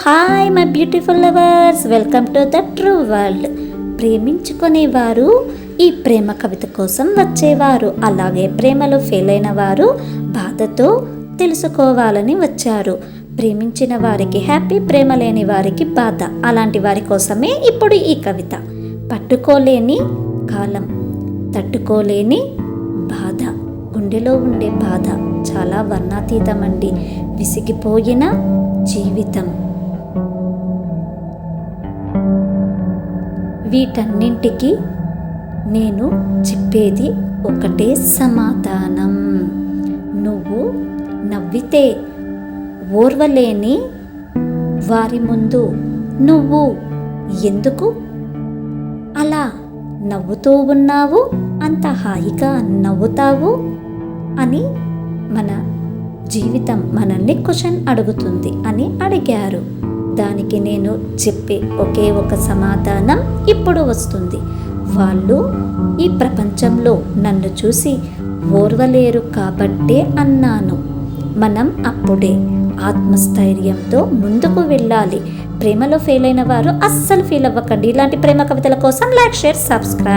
Hi my beautiful lovers, welcome to the true world. ప్రేమించుకునేవారు ఈ ప్రేమ కవిత కోసం వచ్చేవారు. అలాగే ప్రేమలో ఫెయిల్ అయిన వారు బాధతో తెలుసుకోవాలని వచ్చారు. ప్రేమించిన వారికి హ్యాపీ, ప్రేమ లేని వారికి బాధ. అలాంటి వారి కోసమే ఇప్పుడు ఈ కవిత. పట్టుకోలేని కాలం, తట్టుకోలేని బాధ, గుండెలో ఉండే బాధ చాలా వర్ణాతీతమండి. విసిగిపోయిన జీవితం. వీటన్నింటికి నేను చెప్పేది ఒకటే సమాధానం. నువ్వు నవ్వితే ఓర్వలేని వారి ముందు నువ్వు ఎందుకు అలా నవ్వుతూ ఉన్నావు, అంత హాయిగా నవ్వుతావు అని మన జీవితం మనల్ని క్వశ్చన్ అడుగుతుంది అని అడిగారు. దానికి నేను చెప్పే ఒకే ఒక సమాధానం ఇప్పుడు వస్తుంది. వాళ్ళు ఈ ప్రపంచంలో నన్ను చూసి ఓర్వలేరు కాబట్టే అన్నాను. మనం అప్పుడే ఆత్మస్థైర్యంతో ముందుకు వెళ్ళాలి. ప్రేమలో ఫెయిల్ అయిన వారు అస్సలు ఫీల్ అవ్వకండి. ఇలాంటి ప్రేమ కవితల కోసం లైక్, షేర్, సబ్స్క్రైబ్.